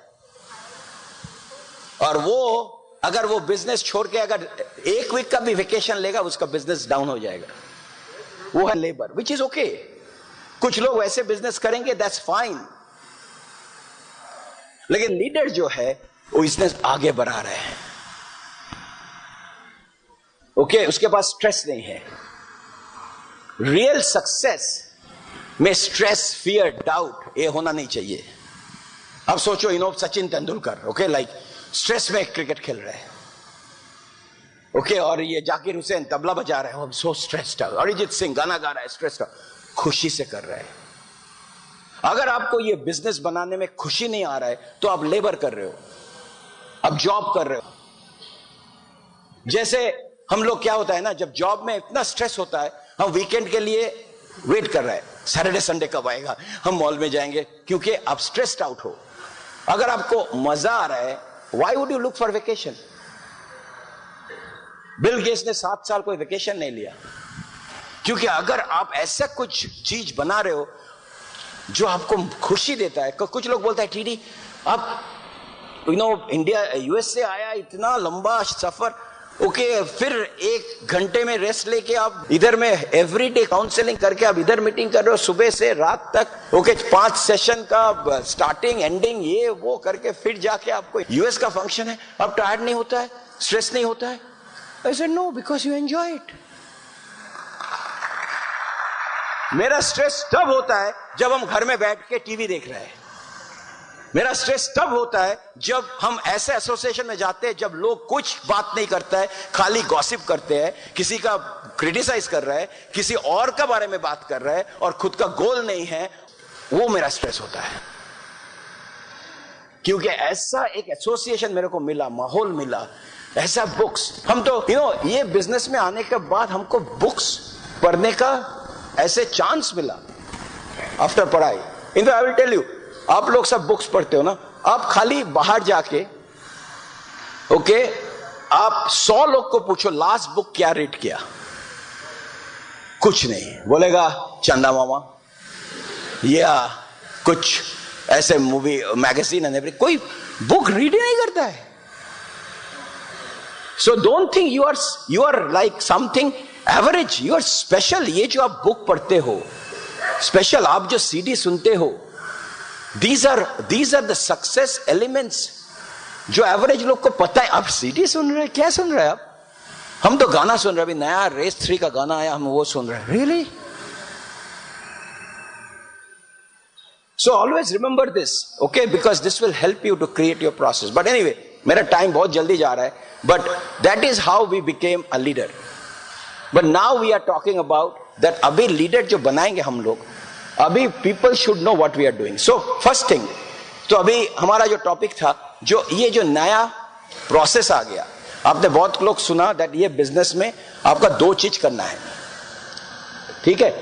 और वो अगर वो बिजनेस छोड़ के अगर एक वीक का भी वेकेशन लेगा, उसका बिजनेस डाउन हो जाएगा. वो है लेबर, विच इज ओके. कुछ लोग वैसे बिजनेस करेंगे, दैट्स फाइन. लेकिन लीडर जो है वो बिजनेस आगे बढ़ा रहे हैं. ओके, उसके पास स्ट्रेस नहीं है. रियल सक्सेस में स्ट्रेस, फियर, डाउट ये होना नहीं चाहिए. अब सोचो, Sachin Tendulkar, okay, like stress में क्रिकेट खेल रहे हैं. ओके, और ये जाकिर हुसैन तबला बजा रहे हैं, सो स्ट्रेस्ड. अरिजीत सिंह गाना गा रहा है, स्ट्रेस्ड. खुशी से कर रहे हैं. अगर आपको ये बिजनेस बनाने में खुशी नहीं आ रहा है, तो आप लेबर कर रहे हो, आप जॉब कर रहे हो. जैसे हम लोग, क्या होता है ना, जब जॉब में इतना स्ट्रेस होता है, हम वीकेंड के लिए वेट कर रहे हैं, सैटरडे संडे कब आएगा, हम मॉल में जाएंगे, क्योंकि आप स्ट्रेस्ड आउट हो. अगर आपको मजा आ रहा है, why would you look for vacation? Bill Gates ने 7 साल कोई वेकेशन नहीं लिया, क्योंकि अगर आप ऐसा कुछ चीज बना रहे हो जो आपको खुशी देता है. कुछ लोग बोलते हैं, टीडी आप इंडिया यूएस से आया, इतना लंबा सफर, ओके, फिर 1 घंटे में रेस्ट लेके आप इधर में एवरीडे काउंसलिंग करके आप इधर मीटिंग कर रहे हो सुबह से रात तक, ओके, 5 सेशन का स्टार्टिंग एंडिंग ये वो करके फिर जाके आपको यूएस का फंक्शन है, अब टायर्ड नहीं होता है, स्ट्रेस नहीं होता है? I said no, because you enjoy it. मेरा स्ट्रेस तब होता है जब हम घर में बैठ के टीवी देख रहे हैं. मेरा स्ट्रेस तब होता है जब हम ऐसे एसोसिएशन में जाते हैं जब लोग कुछ बात नहीं करता है, खाली गॉसिप करते हैं, किसी का क्रिटिसाइज कर रहा है, किसी और का बारे में बात कर रहा है और खुद का गोल नहीं है. वो मेरा स्ट्रेस होता है, क्योंकि ऐसा एक एसोसिएशन मेरे को मिला, माहौल मिला, ऐसा बुक्स. हम तो ये बिजनेस में आने के बाद हमको बुक्स पढ़ने का ऐसे चांस मिला आफ्टर पढ़ाई. इन आई विल टेल यू, आप लोग सब बुक्स पढ़ते हो ना, आप खाली बाहर जाके, ओके, आप 100 लोग को पूछो लास्ट बुक क्या रीड किया, कुछ नहीं बोलेगा. चंदा मामा या कुछ ऐसे मूवी, मैगजीन एंड एवरीथिंग, कोई बुक रीड ही नहीं करता है. So don't think you are like something average, you are special. ये जो आप बुक पढ़ते हो स्पेशल, आप जो सीडी सुनते हो, these are the success elements जो एवरेज लोग को पता है. आप सीडी सुन रहे हैं, क्या सुन रहे हैं आप? हम तो गाना सुन रहे हैं, अभी नया रेस 3 का गाना आया, हम वो सुन रहे हैं. Really? So always remember this, okay, because this will help you to create your process. But anyway, मेरा टाइम बहुत जल्दी जा रहा है, but that is how we became a leader. But now we are talking about that अभी leader जो बनाएंगे हम लोग, अभी people should know what we are doing. So first thing, तो अभी हमारा जो टॉपिक था, जो ये जो नया प्रोसेस आ गया, आपने बहुत लोग सुना दैट ये बिजनेस में आपका 2 चीज करना है. ठीक है,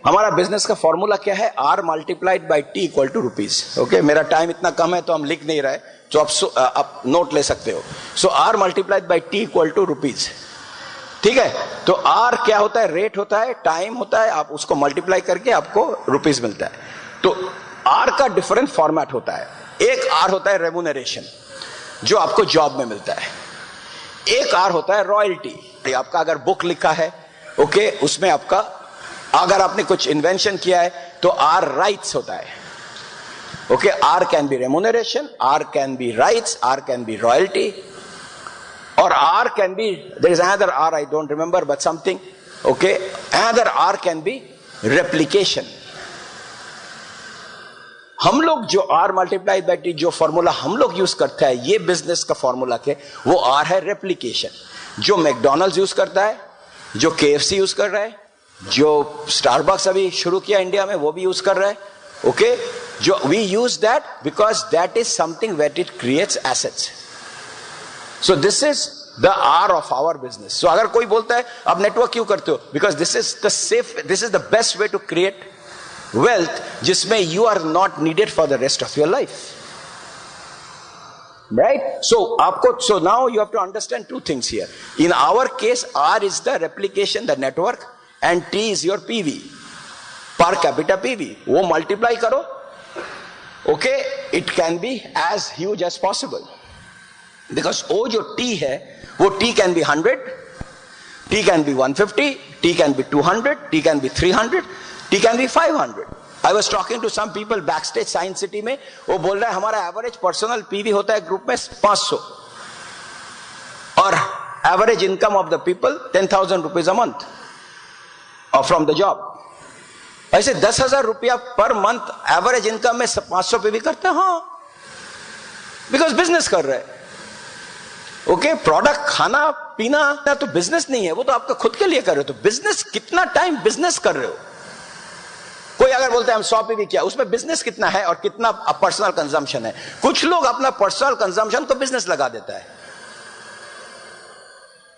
हमारा बिजनेस का फॉर्मूला क्या है? R multiplied by T equal to rupees. Okay, मेरा टाइम इतना कम है तो हम लिख नहीं रहे, तो आप नोट ले सकते हो. So R multiplied by T equal to rupees. ठीक है, तो R क्या होता है? रेट होता है, टाइम होता है, आप उसको मल्टीप्लाई करके आपको रुपीज मिलता है. तो R का डिफरेंट फॉर्मेट होता है. एक R होता है रेम्यूनरेशन, जो आपको जॉब में मिलता है. एक R होता है रॉयल्टी. आपका अगर बुक लिखा है, ओके, उसमें आपका, अगर आपने कुछ इन्वेंशन किया है तो R राइट्स होता है. Okay, R can be remuneration, R can be rights, R can be royalty, और R can be, there is another R, I don't remember, but something, okay, another R can be replication. हम लोग जो R multiplied by T जो formula हम लोग use करते हैं ये बिजनेस का फॉर्मूला के, वो R है रेप्लिकेशन. जो मैकडॉनल्ड्स यूज करता है, जो KFC यूज कर रहा है, जो स्टारबक्स अभी शुरू किया इंडिया में वो भी यूज कर रहा है. ओके, जो we use that because that is something that it creates assets. So this is the R of our business. So अगर कोई बोलता है आप नेटवर्क क्यों करते हो, because this is the best way to create wealth जिसमें you are not needed for the rest of your life. Right? So now you have to understand two things here. In our case, R is the replication, the network, and T is your PV, per capita PV. वो multiply करो, okay, it can be as huge as possible. Because वो जो T है, वो T can be 100, T can be 150, T can be 200, T can be 300, T can be 500. I was talking to some people backstage Science City में, वो बोल रहा है हमारा एवरेज पर्सनल पीवी होता है ग्रुप में 500 और average income of the people 10,000 rupees a month और फ्रॉम द जॉब. ऐसे 10,000 रुपया पर मंथ एवरेज इनकम में 500 पीवी करते हैं. हाँ, बिकॉज बिजनेस कर रहे हैं. ओके, प्रोडक्ट खाना पीना तो बिजनेस नहीं है, वो तो आपका खुद के लिए कर रहे हो. तो बिजनेस कितना टाइम बिजनेस कर रहे हो. कोई अगर बोलते हैं हम 100 पीवी किया, उसमें बिजनेस कितना है और कितना पर्सनल कंजम्पशन है. कुछ लोग अपना पर्सनल कंजम्पशन को बिजनेस लगा देता है.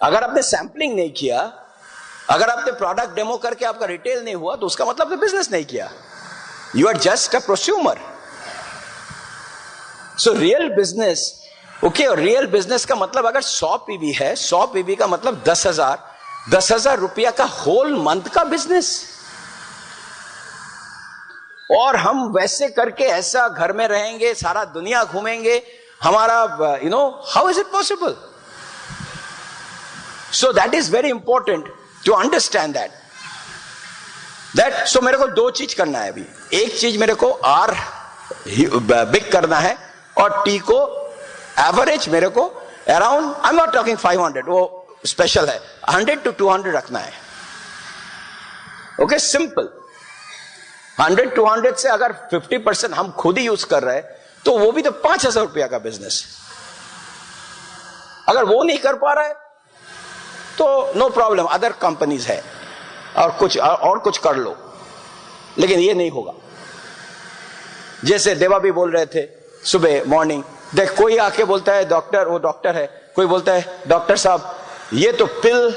अगर आपने सैंपलिंग नहीं किया, अगर आपने प्रोडक्ट डेमो करके आपका रिटेल नहीं हुआ, तो उसका मतलब बिजनेस नहीं किया. You are just a prosumer. So real business, okay, और रियल बिजनेस का मतलब अगर 100 पीवी है, 100 पीवी का मतलब 10,000 रुपया का होल मंथ का बिजनेस. और हम वैसे करके ऐसा घर में रहेंगे, सारा दुनिया घूमेंगे, हमारा how is it possible. So that is very important to understand that. So मेरे को दो चीज करना है अभी. एक चीज मेरे को आर बिग करना है और टी को एवरेज मेरे को around, I am not talking 500, वो स्पेशल है, 100 to 200 रखना है. Okay, simple. 100 to 200 से अगर 50% हम खुद ही यूज कर रहे हैं, तो वो भी तो 5,000 रुपया का बिजनेस. अगर वो नहीं कर पा रहा है तो नो प्रॉब्लम, अदर कंपनीज है और कुछ कर लो, लेकिन ये नहीं होगा. जैसे देवा भी बोल रहे थे सुबह मॉर्निंग, देख कोई आके बोलता है डॉक्टर, वो डॉक्टर है, कोई बोलता है डॉक्टर साहब ये तो पिल,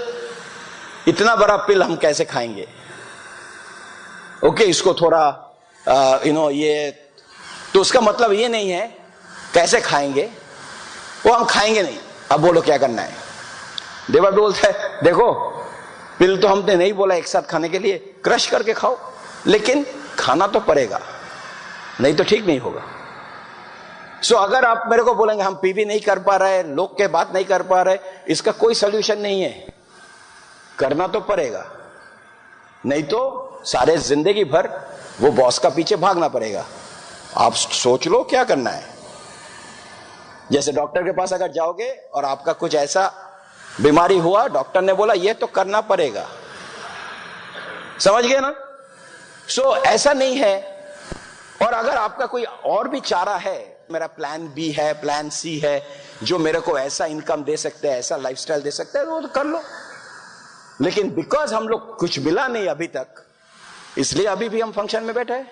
इतना बड़ा पिल हम कैसे खाएंगे. ओके, इसको थोड़ा ये, तो उसका मतलब ये नहीं है कैसे खाएंगे, वो हम खाएंगे नहीं. अब बोलो क्या करना है. देवा बोलता है देखो पिल तो हमने नहीं बोला एक साथ खाने के लिए, क्रश करके खाओ, लेकिन खाना तो पड़ेगा, नहीं तो ठीक नहीं होगा. सो अगर आप मेरे को बोलेंगे हम पीवी नहीं कर पा रहे, लोग के बात नहीं कर पा रहे, इसका कोई सोल्यूशन नहीं है. करना तो पड़ेगा, नहीं तो सारे जिंदगी भर वो बॉस का पीछे भागना पड़ेगा. आप सोच लो क्या करना है. जैसे डॉक्टर के पास अगर जाओगे और आपका कुछ ऐसा बीमारी हुआ, डॉक्टर ने बोला ये तो करना पड़ेगा, समझ गए ना. सो ऐसा नहीं है. और अगर आपका कोई और भी चारा है, मेरा प्लान बी है, प्लान सी है, जो मेरे को ऐसा इनकम दे सकते हैं, ऐसा लाइफस्टाइल दे सकते हैं, वो तो कर लो. लेकिन बिकॉज हम लोग कुछ मिला नहीं अभी तक, इसलिए अभी भी हम फंक्शन में बैठे हैं.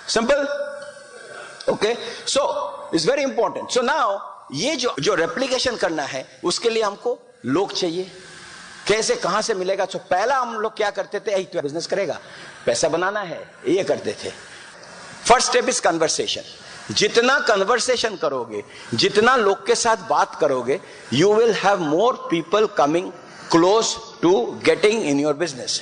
Simple. Okay, so it's very important. So now ये जो रेप्लिकेशन करना है, उसके लिए हमको लोग चाहिए. कैसे, कहां से मिलेगा. तो पहला हम लोग क्या करते थे, तो बिजनेस करेगा, पैसा बनाना है, ये करते थे. First step is conversation. जितना कन्वर्सेशन करोगे, जितना लोग के साथ बात करोगे, you will have more people coming close to getting in your business.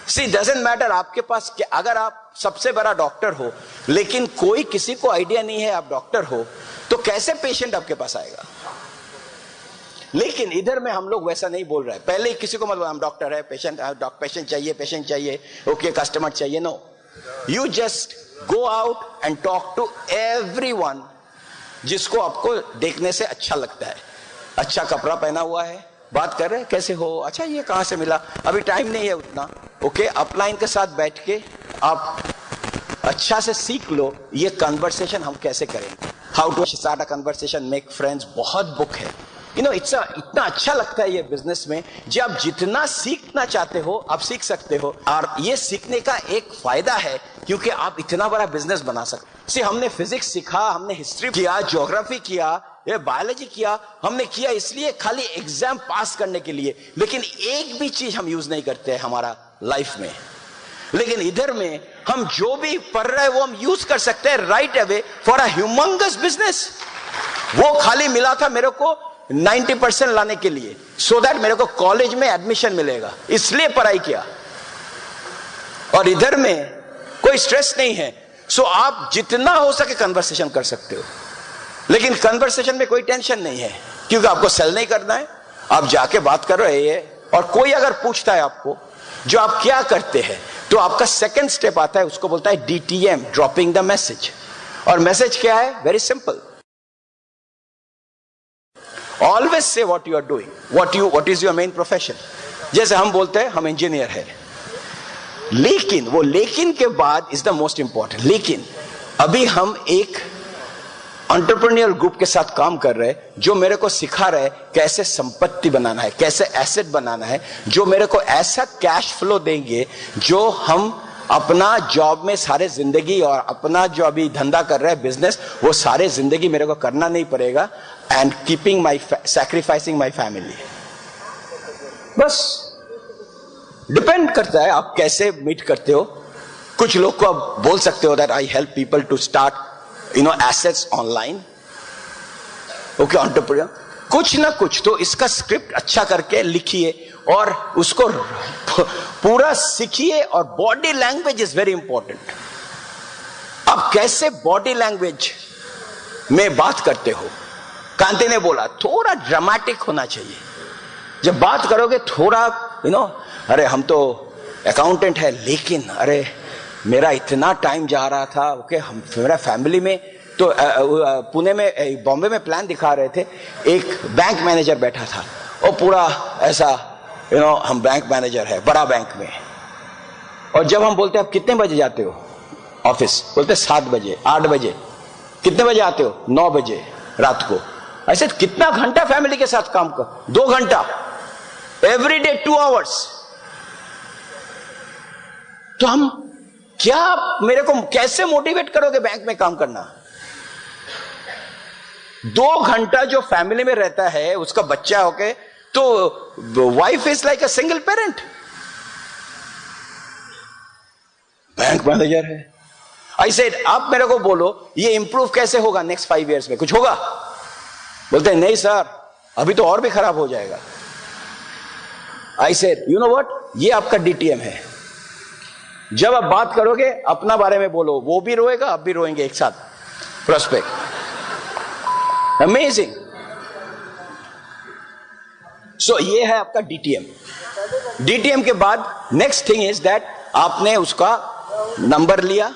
See doesn't matter आपके पास, अगर आप सबसे बड़ा डॉक्टर हो लेकिन कोई किसी को आइडिया नहीं है आप डॉक्टर हो, तो कैसे पेशेंट आपके पास आएगा. लेकिन इधर में हम लोग वैसा नहीं बोल रहे हैं. पहले ही किसी को मतलब हम डॉक्टर है, पेशेंट चाहिए, ओके, कस्टमर चाहिए. No, you just go out and talk to everyone जिसको आपको देखने से अच्छा लगता है. अच्छा कपड़ा पहना हुआ है, बात कर रहे हैं, कैसे हो, अच्छा ये कहां से मिला, अभी टाइम नहीं है उतना. ओके, अपलाइन के साथ बैठ के आप अच्छा से सीख लो ये कन्वर्सेशन हम कैसे करेंगे. How to start a conversation, make friends, बहुत बुक है. इतना अच्छा लगता है ये बिजनेस में. जब आप जितना सीखना चाहते हो आप सीख सकते हो. और ये सीखने का एक फायदा है क्योंकि आप इतना बड़ा बिजनेस बना सकते। हमने फिजिक्स सीखा, हमने हिस्ट्री किया, ज्योग्राफी किया, ये बायोलॉजी किया, हमने किया इसलिए खाली एग्जाम पास करने के लिए, लेकिन एक भी चीज हम यूज नहीं करते हैं हमारा लाइफ में। लेकिन इधर में हम जो भी पढ़ रहे हैं वो हम यूज कर सकते हैं right away for a humongous business. वो खाली मिला था मेरे को 90% लाने के लिए, सो दैट मेरे को कॉलेज में एडमिशन मिलेगा, इसलिए पढ़ाई किया। और इधर में कोई स्ट्रेस नहीं है, सो आप जितना हो सके कन्वर्सेशन कर सकते हो, लेकिन कन्वर्सेशन में कोई टेंशन नहीं है क्योंकि आपको सेल नहीं करना है, आप जाके बात कर रहे हैं। और कोई अगर पूछता है आपको जो आप क्या करते हैं, तो आपका सेकंड स्टेप आता है, उसको बोलता है DTM, ड्रॉपिंग द मैसेज। और मैसेज क्या है? Very simple, always say what you are doing, what is your main profession. जैसे हम बोलते हैं हम इंजीनियर है, लेकिन वो लेकिन के बाद इज द मोस्ट इंपॉर्टेंट। लेकिन अभी हम एक एंटरप्रेन्योर ग्रुप के साथ काम कर रहे हैं जो मेरे को सिखा रहे कैसे संपत्ति बनाना है, कैसे एसेट बनाना है, जो मेरे को ऐसा कैश फ्लो देंगे जो हम अपना जॉब में सारे जिंदगी और अपना जो अभी धंधा कर रहे हैं बिजनेस, वो सारे जिंदगी मेरे को करना नहीं पड़ेगा, and keeping my sacrificing my family. बस डिपेंड करता है आप कैसे मीट करते हो। कुछ लोग को आप बोल सकते हो that I help people to start assets online, okay, entrepreneur. कुछ ना कुछ तो इसका स्क्रिप्ट अच्छा करके लिखिए और उसको पूरा सीखिए। और body language is very important. आप कैसे बॉडी लैंग्वेज में बात करते हो, कांति ने बोला थोड़ा ड्रामेटिक होना चाहिए। जब बात करोगे थोड़ा अरे हम तो अकाउंटेंट है, लेकिन अरे मेरा इतना टाइम जा रहा था, ओके, हम मेरा फैमिली में तो पुणे में, बॉम्बे में प्लान दिखा रहे थे, एक बैंक मैनेजर बैठा था और पूरा ऐसा हम बैंक मैनेजर है बड़ा बैंक में। और जब हम बोलते हैं आप कितने बजे जाते हो ऑफिस, बोलते 7 बजे, 8 बजे। कितने बजे आते हो? 9 बजे रात को। ऐसे कितना घंटा फैमिली के साथ काम कर? 2 घंटा एवरी डे, 2 आवर्स। तो हम क्या, मेरे को कैसे मोटिवेट करोगे बैंक में काम करना? 2 घंटा जो फैमिली में रहता है, उसका बच्चा होके, तो wife is like a single parent, bank manager है। आई सेड आप मेरे को बोलो ये इंप्रूव कैसे होगा नेक्स्ट 5 इयर्स में, कुछ होगा? बोलते हैं नहीं सर, अभी तो और भी खराब हो जाएगा। I said you know what, ये आपका DTM है। जब आप बात करोगे अपना बारे में बोलो, वो भी रोएगा, आप भी रोएंगे एक साथ। Prospect, amazing. सो ये है आपका DTM। DTM के बाद नेक्स्ट थिंग इज दैट आपने उसका नंबर लिया।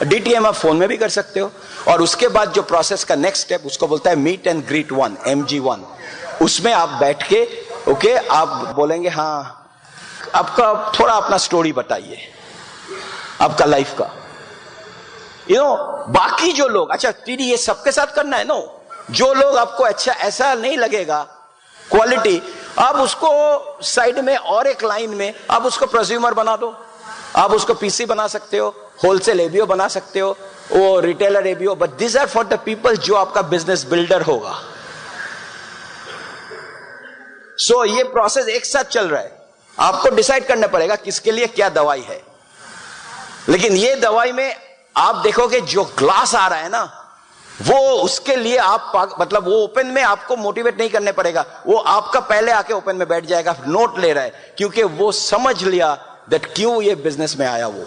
DTM आप फोन में भी कर सकते हो। और उसके बाद जो प्रोसेस का नेक्स्ट स्टेप, उसको बोलता है मीट एंड ग्रीट 1, MG1। उसमें आप बैठ के ओके, आप बोलेंगे हाँ आपका थोड़ा अपना स्टोरी बताइए आपका लाइफ का, बाकी जो लोग, अच्छा दीदी ये सबके साथ करना है, जो लोग आपको अच्छा ऐसा नहीं लगेगा क्वालिटी, आप उसको साइड में और एक लाइन में आप उसको प्रोज्यूमर बना दो। आप उसको PC बना सकते हो, होलसेल ABO बना सकते हो, वो retailer ABO, but this are for the people जो आपका बिजनेस बिल्डर होगा। सो ये प्रोसेस एक साथ चल रहा है। आपको डिसाइड करना पड़ेगा किसके लिए क्या दवाई है। लेकिन ये दवाई में आप देखोगे जो ग्लास आ रहा है ना, वो उसके लिए आप मतलब वो ओपन में आपको मोटिवेट नहीं करने पड़ेगा, वो आपका पहले आके ओपन में बैठ जाएगा, नोट ले रहा है, क्योंकि वो समझ लिया दैट क्यों ये बिजनेस में आया वो।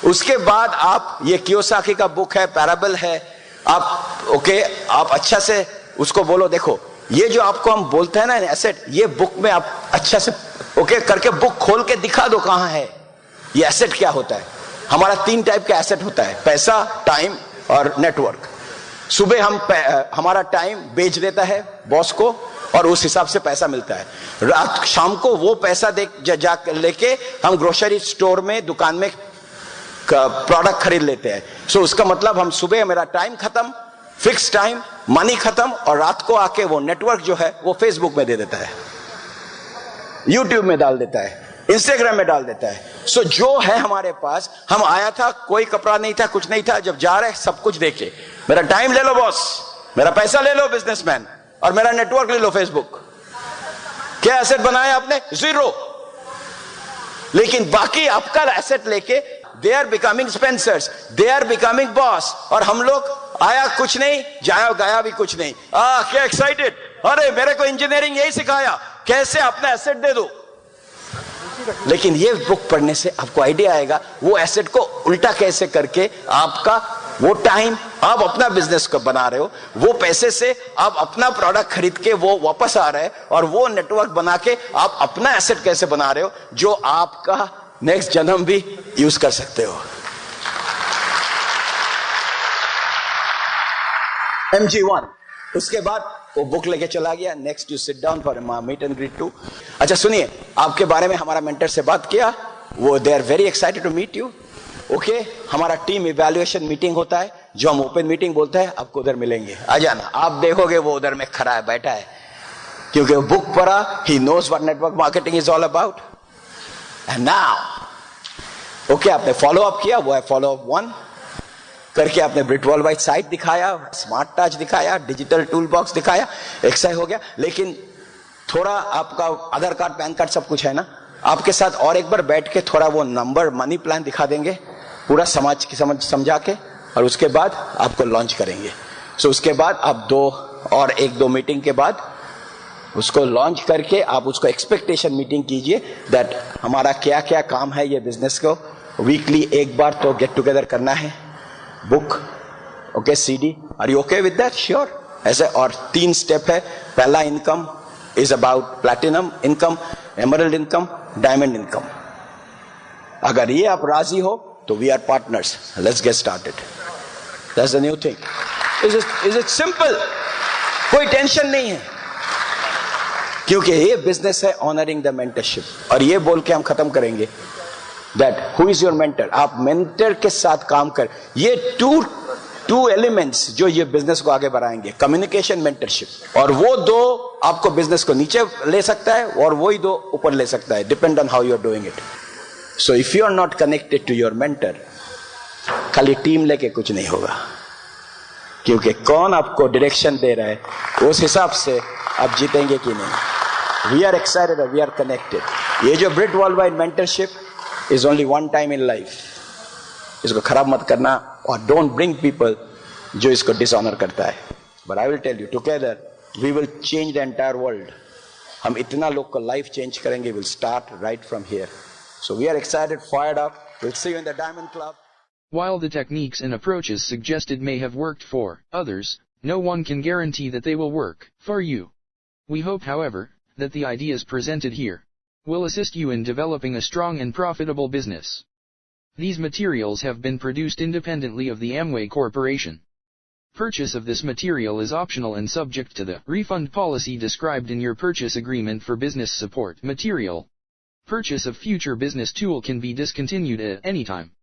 उसके बाद आप, ये कियोसाकी का बुक है, पैराबल है, आप ओके, आप अच्छा से उसको बोलो, देखो ये जो आपको हम बोलते हैं ना एसेट, ये बुक में आप अच्छा से ओके करके बुक खोल के दिखा दो कहां है ये एसेट क्या होता है। हमारा 3 टाइप का एसेट होता है, पैसा, टाइम और नेटवर्क। सुबह हम हमारा टाइम बेच देता है बॉस को और उस हिसाब से पैसा मिलता है। रात शाम को वो पैसा जा लेके हम ग्रोसरी स्टोर में, दुकान में प्रोडक्ट खरीद लेते हैं। सो उसका मतलब हम सुबह मेरा टाइम खत्म, फिक्स टाइम, मनी खत्म, और रात को आके वो नेटवर्क जो है वो फेसबुक में दे देता है, यूट्यूब में डाल देता है, इंस्टाग्राम में डाल देता है, सो जो है हमारे पास, हम आया था, कोई कपड़ा नहीं था, कुछ नहीं था, जब जा रहे सब कुछ देखे। मेरा टाइम ले लो बॉस, मेरा पैसा ले लो बिजनेसमैन, और मेरा नेटवर्क ले लो फेसबुक। क्या एसेट बनाया आपने? जीरो। लेकिन बाकी आपका एसेट लेके they are becoming sponsors, they are becoming boss, और हम लोग आया कुछ नहीं, जाया गया भी कुछ नहीं। क्या एक्साइटेड, अरे मेरे को इंजीनियरिंग यही सिखाया, कैसे अपना एसेट दे दो। लेकिन ये बुक पढ़ने से आपको आइडिया आएगा वो एसेट को उल्टा कैसे करके आपका वो टाइम आप अपना बिजनेस को बना रहे हो, वो पैसे से आप अपना प्रोडक्ट खरीद के वो वापस आ रहे हैं, और वो नेटवर्क बना के आप अपना एसेट कैसे बना रहे हो जो आपका नेक्स्ट जन्म भी यूज कर सकते हो। MG1। उसके बाद वो बुक लेके चला गया। Next you sit down for meet and greet too. अच्छा सुनिए, आपके बारे में हमारा मेंटर से बात किया, वो they are very excited to meet you. Okay, हमारा टीम इवैल्यूएशन मीटिंग होता है, जो हम ओपन मीटिंग बोलते हैं, आपको उधर मिलेंगे, आ जाना। आप देखोगे वो उधर में खड़ा है, बैठा है, क्योंकि वो बुक पढ़ा, he knows what network marketing is all about. And now okay, आपने फॉलो अप किया, वो है फॉलो अप 1 करके आपने ब्रिट वर्ल्डवाइड साइट दिखाया, स्मार्ट टच दिखाया, डिजिटल टूल बॉक्स दिखाया, एक्सरसाइज हो गया। लेकिन थोड़ा आपका आधार कार्ड, पैन कार्ड सब कुछ है ना, आपके साथ और एक बार बैठ के थोड़ा वो नंबर मनी प्लान दिखा देंगे पूरा समझा के, और उसके बाद आपको लॉन्च करेंगे। सो उसके बाद आप 1-2 मीटिंग के बाद उसको लॉन्च करके आप उसको एक्सपेक्टेशन मीटिंग कीजिए दैट हमारा क्या क्या काम है ये बिजनेस को। वीकली एक बार तो गेट टुगेदर करना है। Book okay, CD, are you okay with that? Sure. ऐसे और 3 स्टेप है। पहला income is about platinum income, emerald income, diamond income. अगर ये आप राजी हो तो we are partners, let's get started, that's the new thing. Is it simple, कोई टेंशन नहीं है, क्योंकि ये बिजनेस है ऑनरिंग द मेंटरशिप। और ये बोल के हम खत्म करेंगे that who is your mentor. आप मेंटर के साथ काम कर, ये टू एलिमेंट्स जो ये बिजनेस को आगे बढ़ाएंगे, कम्युनिकेशन, मेंटरशिप। और वो 2 आपको बिजनेस को नीचे ले सकता है और वो ही 2 ऊपर ले सकता है, depend on how you are doing it. So if you are not connected to your mentor, खाली टीम लेके कुछ नहीं होगा, क्योंकि कौन आपको डायरेक्शन दे रहा है उस हिसाब से आप जीतेंगे कि नहीं। We are excited, we are connected. ये जो Britt worldwide mentorship is only 1 time in life, इसको खराब मत करना, और डोंट ब्रिंग पीपल जो इसको डिसऑनर करता है। But I will tell you, together we will change the entire world. हम इतना लोग को लाइफ चेंज करेंगे, will start right from here. So we are excited, fired up, will see you in the diamond club. While the techniques and approaches suggested may have worked for others, no one can guarantee that they will work for you. We hope, however, that the ideas presented here will assist you in developing a strong and profitable business. These materials have been produced independently of the Amway Corporation. Purchase of this material is optional and subject to the refund policy described in your purchase agreement for business support material. Purchase of future business tool can be discontinued at any time.